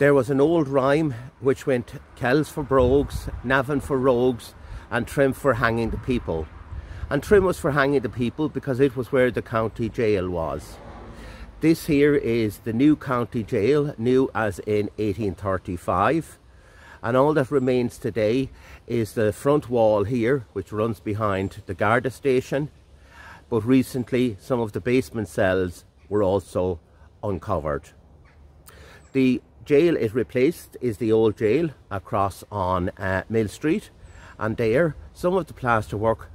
There was an old rhyme which went Kells for brogues, Navan for rogues, and Trim for hanging the people. And Trim was for hanging the people because it was where the county jail was. This here is the new county jail, new as in 1835. And all that remains today is the front wall here, which runs behind the Garda station. But recently, some of the basement cells were also uncovered. The jail it replaced is the old jail across on Mill Street. And there, some of the plasterwork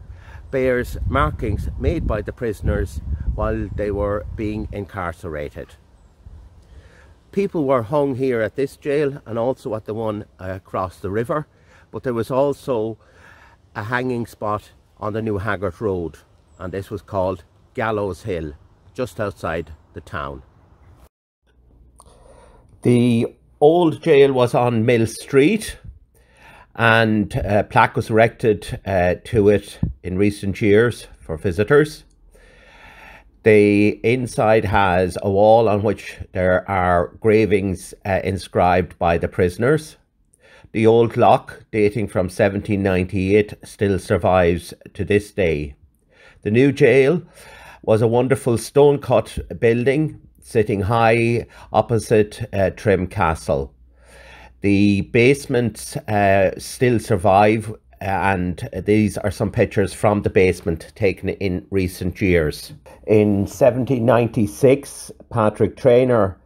bears markings made by the prisoners while they were being incarcerated. People were hung here at this jail and also at the one across the river, but there was also a hanging spot on the New Haggart Road, and this was called Gallows Hill, just outside the town. The old jail was on Mill Street, and a plaque was erected to it in recent years for visitors. The inside has a wall on which there are gravings inscribed by the prisoners. The old lock, dating from 1798, still survives to this day. The new jail was a wonderful stone-cut building sitting high opposite Trim Castle. The basements still survive, and these are some pictures from the basement taken in recent years. In 1796, Patrick Traynor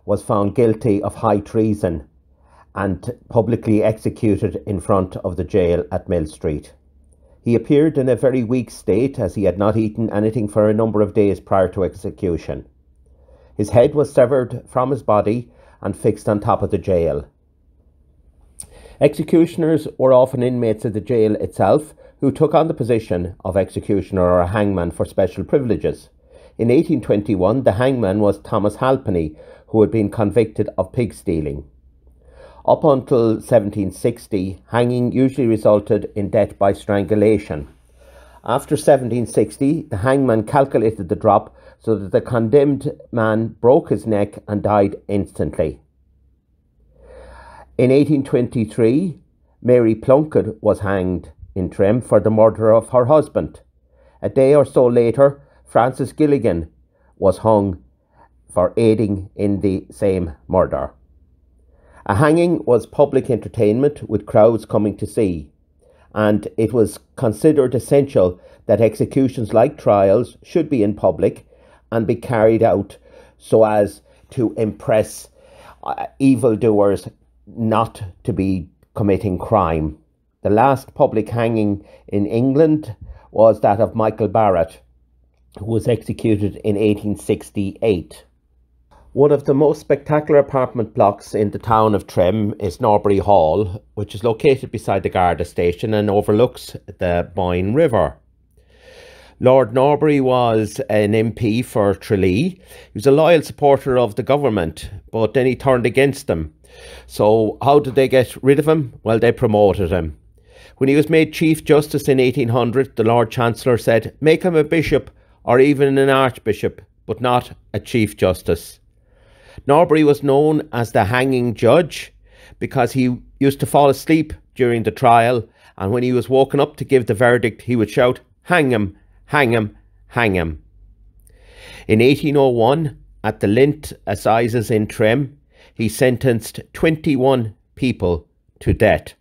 was found guilty of high treason and publicly executed in front of the jail at Mill Street. He appeared in a very weak state as he had not eaten anything for a number of days prior to execution. His head was severed from his body and fixed on top of the jail. Executioners were often inmates of the jail itself who took on the position of executioner or a hangman for special privileges. In 1821, the hangman was Thomas Halpenny, who had been convicted of pig stealing. Up until 1760, hanging usually resulted in death by strangulation. After 1760, the hangman calculated the drop so that the condemned man broke his neck and died instantly. In 1823, Mary Plunkett was hanged in Trim for the murder of her husband. A day or so later, Francis Gilligan was hung for aiding in the same murder. A hanging was public entertainment with crowds coming to see, and it was considered essential that executions like trials should be in public and be carried out so as to impress evildoers not to be committing crime. The last public hanging in England was that of Michael Barrett, who was executed in 1868. One of the most spectacular apartment blocks in the town of Trim is Norbury Hall, which is located beside the Garda station and overlooks the Boyne River. Lord Norbury was an MP for Tralee. He was a loyal supporter of the government, but then he turned against them. So how did they get rid of him? Well, they promoted him. When he was made Chief Justice in 1800, the Lord Chancellor said, make him a bishop or even an archbishop, but not a Chief Justice. Norbury was known as the hanging judge because he used to fall asleep during the trial, and when he was woken up to give the verdict, he would shout, hang him, hang him, hang him. In 1801, at the Lint Assizes in Trim, he sentenced 21 people to death.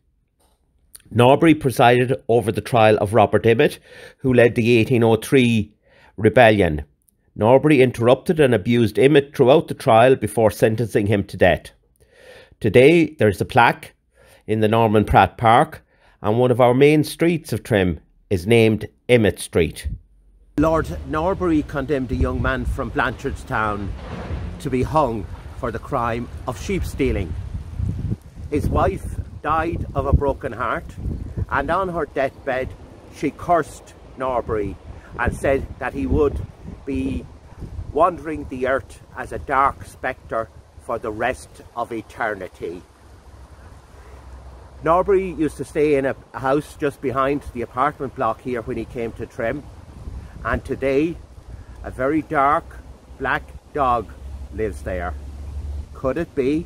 Norbury presided over the trial of Robert Emmet, who led the 1803 rebellion. Norbury interrupted and abused Emmet throughout the trial before sentencing him to death. Today, there's a plaque in the Norman Pratt Park, and one of our main streets of Trim is named Emmet Street. Lord Norbury condemned a young man from Blanchardstown to be hung for the crime of sheep stealing. His wife died of a broken heart, and on her deathbed she cursed Norbury and said that he would be wandering the earth as a dark spectre for the rest of eternity. Norbury used to stay in a house just behind the apartment block here when he came to Trim, and today a very dark black dog lives there. Could it be